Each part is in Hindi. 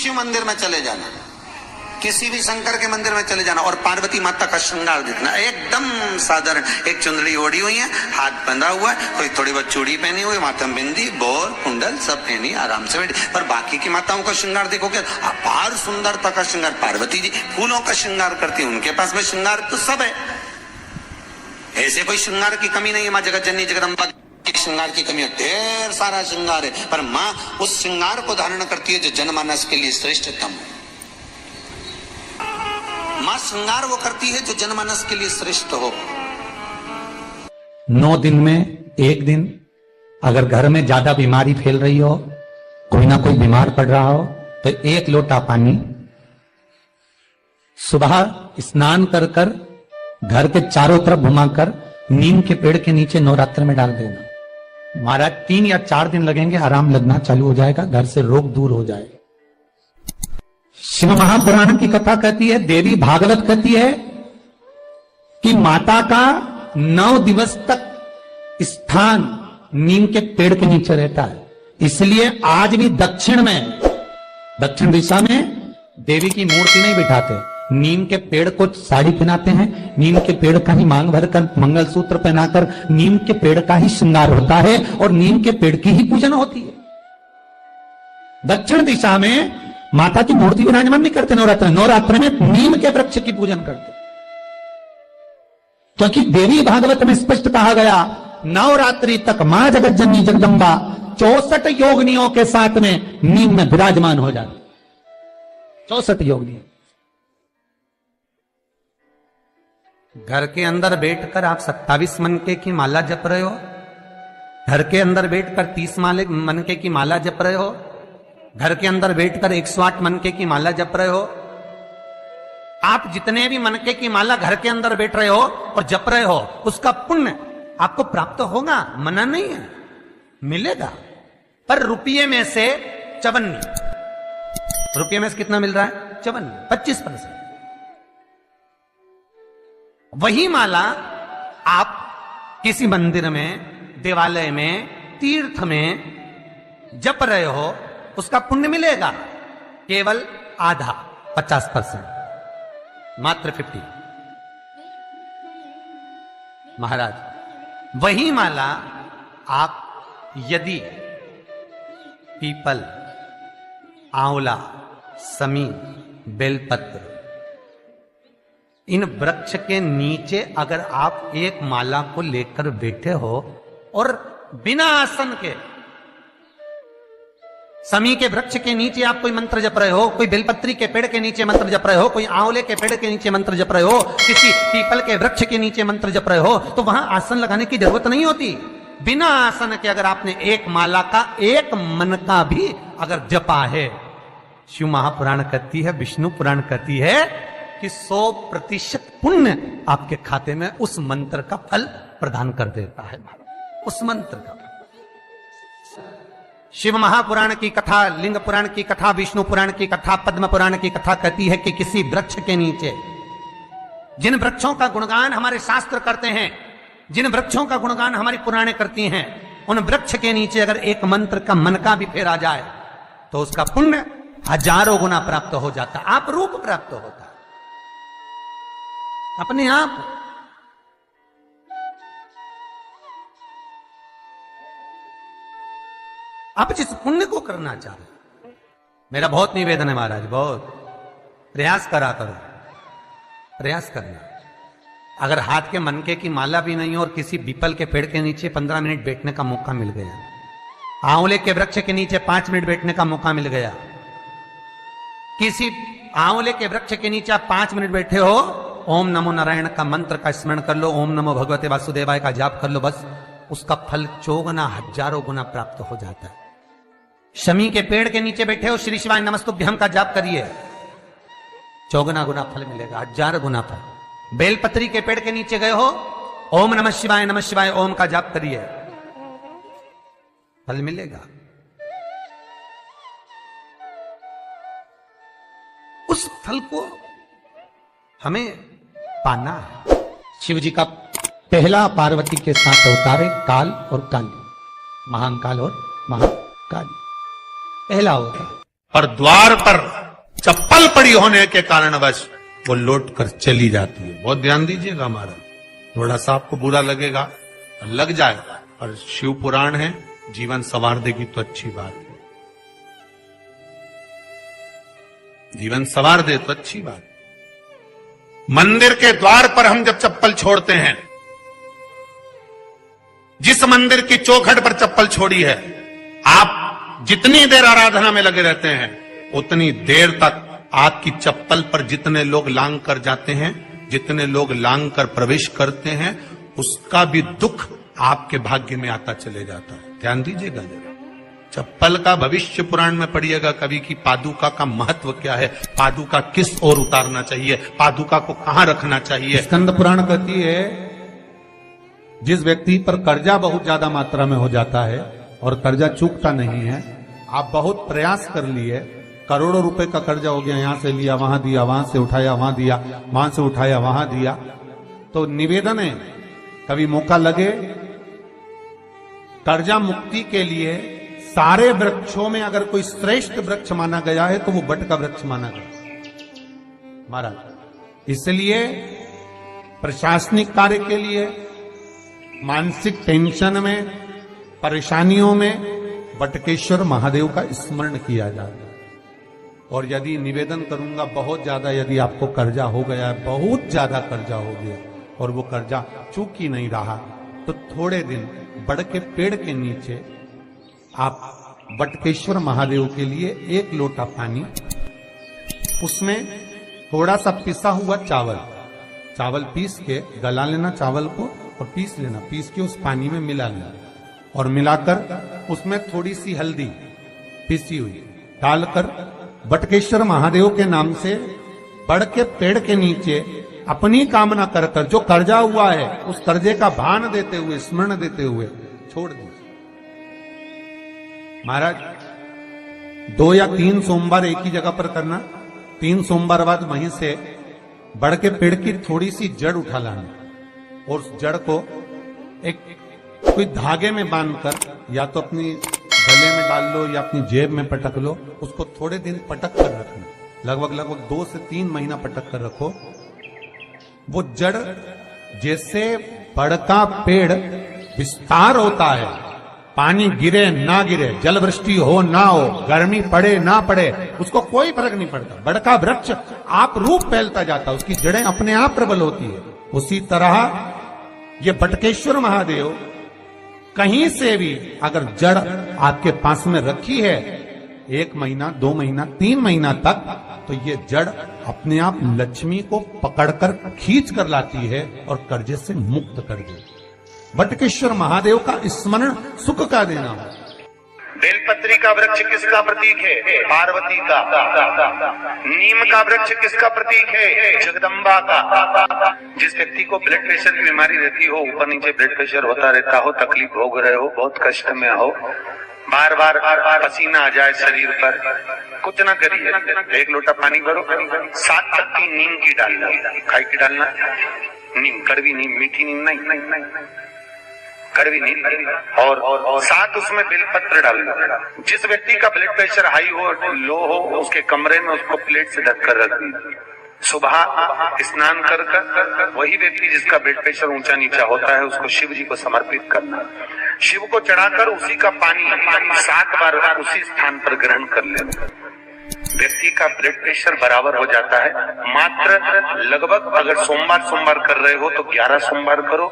शिव मंदिर में चले जाना, किसी भी शंकर के मंदिर में चले जाना और पार्वती माता का श्रृंगार देखना, एकदम साधारण, एक चुंदड़ी ओढ़ी हुई है, हाथ बंधा हुआ है, कोई थोड़ी बहुत चूड़ी पहनी हुई, माथा में बिंदी, बोर, कुंडल सब पहनी, आराम से बैठी। पर बाकी की माताओं का श्रृंगार देखोगे, अपार सुंदरता का श्रृंगार। पार्वती जी फूलों का श्रृंगार करती है, उनके पास में श्रृंगार तो सब है, ऐसे कोई श्रृंगार की कमी नहीं है। माँ जगत जननी जगदम्बा श्रृंगार की कमी है, ढेर सारा श्रृंगार है, पर माँ उस श्रृंगार को धारण करती है जो जनमानस के लिए श्रेष्ठतम है। माँ श्रृंगार वो करती है जो जनमानस के लिए श्रेष्ठ हो। 9 दिन में एक दिन अगर घर में ज्यादा बीमारी फैल रही हो, कोई ना कोई बीमार पड़ रहा हो, तो 1 लोटा पानी सुबह स्नान कर कर घर के चारों तरफ घुमाकर नीम के पेड़ के नीचे नवरात्र में डाल देना। महाराज 3 या 4 दिन लगेंगे, आराम लगना चालू हो जाएगा, घर से रोग दूर हो जाएगा। शिव महापुराण की कथा कहती है, देवी भागवत कहती है कि माता का 9 दिवस तक स्थान नीम के पेड़ के नीचे रहता है। इसलिए आज भी दक्षिण दिशा में देवी की मूर्ति नहीं बिठाते, नीम के पेड़ को साड़ी पहनाते हैं, नीम के पेड़ का ही मांग भरकर मंगलसूत्र पहनाकर नीम के पेड़ का ही श्रृंगार होता है और नीम के पेड़ की ही पूजन होती है। दक्षिण दिशा में माता की मूर्ति विराजमान नहीं करते नवरात्र में नीम के वृक्ष की पूजन करते, क्योंकि देवी भागवत में स्पष्ट कहा गया, नवरात्रि तक मां जगत जननी जगदम्बा 64 योगिनियों के साथ में नीम में विराजमान हो जाती। 64 योगिनी। घर के अंदर बैठकर आप 27 मनके की माला जप रहे हो, घर के अंदर बैठकर 30 मनके की माला जप रहे हो, घर के अंदर बैठकर 108 मनके की माला जप रहे हो। आप जितने भी मनके की माला घर के अंदर बैठ रहे हो और जप रहे हो, उसका पुण्य आपको प्राप्त होगा, मना नहीं है, मिलेगा। पर रुपये में से 54, रुपये में से कितना मिल रहा है? 54, 25%। वही माला आप किसी मंदिर में, देवालय में, तीर्थ में जप रहे हो, उसका पुण्य मिलेगा केवल आधा, 50%, मात्र 50। महाराज वही माला आप यदि पीपल, आंवला, समी, बेलपत्र, इन वृक्ष के नीचे अगर आप एक माला को लेकर बैठे हो और बिना आसन के, समी के वृक्ष के नीचे आप कोई मंत्र जप रहे हो, कोई बेलपत्री के पेड़ के नीचे मंत्र जप रहे हो, कोई आंवले के पेड़ के नीचे मंत्र जप रहे हो, किसी पीपल के वृक्ष के नीचे मंत्र जप रहे हो, तो वहां आसन लगाने की जरूरत नहीं होती। बिना आसन के अगर आपने एक माला का एक मन का भी अगर जपा है, शिव महापुराण कहती है, विष्णु पुराण कहती है कि 100% पुण्य आपके खाते में उस मंत्र का फल प्रदान कर देता है। उस मंत्र का शिव महापुराण की कथा, लिंग पुराण की कथा, विष्णु पुराण की कथा, पद्म पुराण की कथा कहती है कि किसी वृक्ष के नीचे, जिन वृक्षों का गुणगान हमारे शास्त्र करते हैं, जिन वृक्षों का गुणगान हमारी पुराणे करती हैं, उन वृक्ष के नीचे अगर एक मंत्र का मन का भी फेरा जाए तो उसका पुण्य हजारों गुना प्राप्त हो जाता, आप रूप प्राप्त होता अपने आप। आप जिस पुण्य को करना चाह रहे, मेरा बहुत निवेदन है महाराज, बहुत प्रयास करा करो, प्रयास करना। अगर हाथ के मनके की माला भी नहीं हो और किसी पीपल के पेड़ के नीचे 15 मिनट बैठने का मौका मिल गया, आंवले के वृक्ष के नीचे 5 मिनट बैठने का मौका मिल गया, किसी आंवले के वृक्ष के नीचे आप 5 मिनट बैठे हो, ओम नमो नारायण का मंत्र का स्मरण कर लो, ओम नमो भगवते वासुदेवाय का जाप कर लो, बस उसका फल 4 गुना, हजारों गुना प्राप्त हो जाता है। शमी के पेड़ के नीचे बैठे हो, श्री शिवाय नमस्तुभ्यम का जाप करिए, 4 गुना फल मिलेगा, 1000 गुना फल। बेलपत्री के पेड़ के नीचे गए हो, ओम नमः शिवाय ओम का जाप करिए, फल मिलेगा। उस फल को हमें पाना है। शिव जी का पहला पार्वती के साथ अवतार है काल और काली, महाकाल और महाकाली, पहला अवतार। और द्वार पर चप्पल पड़ी होने के कारणवश वो लौट कर चली जाती है। बहुत ध्यान दीजिएगा हमारा, थोड़ा सा आपको बुरा लगेगा, लग जाएगा, और शिव पुराण है, जीवन संवार देगी तो अच्छी बात है, जीवन संवार दे तो अच्छी बात। मंदिर के द्वार पर हम जब चप्पल छोड़ते हैं, जिस मंदिर की चौखट पर चप्पल छोड़ी है, आप जितनी देर आराधना में लगे रहते हैं उतनी देर तक आपकी चप्पल पर जितने लोग लांग कर जाते हैं, जितने लोग लांग कर प्रवेश करते हैं, उसका भी दुख आपके भाग्य में आता चले जाता है। ध्यान दीजिएगा जरा, चप्पल का भविष्य पुराण में पढ़िएगा कभी की पादुका का महत्व क्या है, पादुका किस ओर उतारना चाहिए, पादुका को कहां रखना चाहिए। स्कंद पुराण कहती है जिस व्यक्ति पर कर्जा बहुत ज्यादा मात्रा में हो जाता है और कर्जा चूकता नहीं है, आप बहुत प्रयास कर लिए, करोड़ों रुपए का कर्जा हो गया, यहां से लिया वहां दिया, वहां से उठाया वहां दिया, वहां से उठाया वहां दिया, तो निवेदन है कभी मौका लगे कर्जा मुक्ति के लिए सारे वृक्षों में अगर कोई श्रेष्ठ वृक्ष माना गया है तो वो बट का वृक्ष माना गया महाराज। इसलिए प्रशासनिक कार्य के लिए, मानसिक टेंशन में, परेशानियों में बटकेश्वर महादेव का स्मरण किया जाता है। और यदि निवेदन करूंगा बहुत ज्यादा, यदि आपको कर्जा हो गया है, बहुत ज्यादा कर्जा हो गया और वो कर्जा चूक ही नहीं रहा, तो थोड़े दिन बड़ के पेड़ के नीचे आप बटकेश्वर महादेव के लिए 1 लोटा पानी, उसमें थोड़ा सा पिसा हुआ चावल पीस के गला लेना, चावल को और पीस लेना, पीस के उस पानी में मिला लेना और मिलाकर उसमें थोड़ी सी हल्दी पीसी हुई डालकर बटकेश्वर महादेव के नाम से बड़ के पेड़ के नीचे अपनी कामना कर कर जो कर्जा हुआ है उस कर्जे का भान देते हुए, स्मरण देते हुए छोड़ दीजिए। महाराज 2 या 3 सोमवार एक ही जगह पर करना, 3 सोमवार बाद वहीं से बड़ के पेड़ की थोड़ी सी जड़ उठा लाना और उस जड़ को एक कोई धागे में बांधकर या तो अपनी गले में डाल लो या अपनी जेब में पटक लो, उसको थोड़े दिन पटक कर रखना, लगभग 2 से 3 महीना पटक कर रखो। वो जड़ जैसे बड़ का पेड़ विस्तार होता है, पानी गिरे ना गिरे, जल वृष्टि हो ना हो, गर्मी पड़े ना पड़े, उसको कोई फर्क नहीं पड़ता, बड़ का वृक्ष आप रूप फैलता जाता, उसकी जड़ें अपने आप प्रबल होती है। उसी तरह ये बटकेश्वर महादेव कहीं से भी अगर जड़ आपके पास में रखी है 1 महीना, 2 महीना, 3 महीना तक, तो ये जड़ अपने आप लक्ष्मी को पकड़कर खींच कर लाती है और कर्जे से मुक्त कर देती। बटकेश्वर महादेव का स्मरण सुख का देना हो। बेलपत्री का वृक्ष किसका प्रतीक है? पार्वती का। नीम का वृक्ष किसका प्रतीक है? जगदम्बा का। जिस व्यक्ति को ब्लड प्रेशर की बीमारी रहती हो, ऊपर नीचे ब्लड प्रेशर होता रहता हो, तकलीफ भोग रहे हो, बहुत कष्ट में हो, बार बार पसीना आ जाए शरीर पर, कुछ ना करिए, 1 लोटा पानी भरो, 7 पत्ती नीम की डालना, खाई की डालना, नीम, कड़वी नीम, मीठी नीम नहीं, कड़वी नीम, और साथ उसमें बेलपत्र डालना। जिस व्यक्ति का ब्लड प्रेशर हाई हो, लो हो, उसके कमरे में उसको प्लेट से ढककर रख दीजिए। सुबह स्नान कर वही व्यक्ति जिसका ब्लड प्रेशर ऊंचा नीचा होता है उसको शिव जी को समर्पित करना, शिव को चढ़ाकर उसी का पानी 7 बार उसी स्थान पर ग्रहण कर लेना। व्यक्ति का ब्लड प्रेशर बराबर हो जाता है। मात्र लगभग अगर सोमवार कर रहे हो तो 11 सोमवार करो,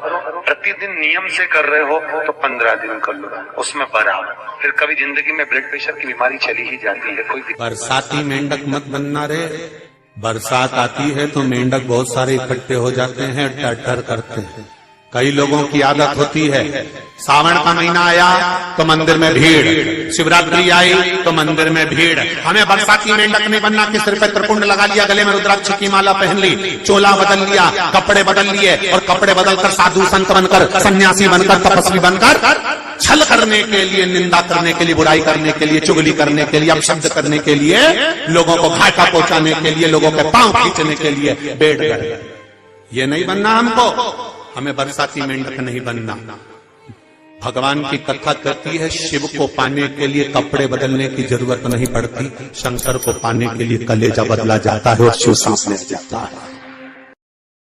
प्रतिदिन नियम से कर रहे हो तो 15 दिन कर लो, उसमें बराबर। फिर कभी जिंदगी में ब्लड प्रेशर की बीमारी चली ही जाती है। कोई बरसाती मेंढक मत बनना रे, बरसात आती है तो मेंढक बहुत सारे इकट्ठे हो जाते हैं, टर करते हैं। कई लोगों की आदत होती है, सावन का महीना आया तो मंदिर में भीड़, शिवरात्रि आई तो मंदिर में भीड़। हमें बरसाती मेंढक नहीं बनना कि सिर पे त्रिपुंड लगा लिया, गले में रुद्राक्ष की माला पहन ली, चोला बदल लिया, कपड़े बदल लिए और कपड़े बदलकर साधु संत बनकर, सन्यासी बनकर, तपस्वी बनकर छल करने के लिए, निंदा करने के लिए, बुराई करने के लिए, चुगली करने के लिए, अपशब्द करने के लिए, लोगों को घाटा पहुंचाने के लिए, लोगों के पांव खींचने के लिए बैठ गए। ये नहीं बनना हमको, हमें बरसाती मेंढक नहीं बनना। भगवान की कथा कहती है शिव को पाने के लिए कपड़े बदलने की जरूरत नहीं पड़ती, शंकर को पाने के लिए कलेजा बदला जाता है और शिव सांस लिया जाता है।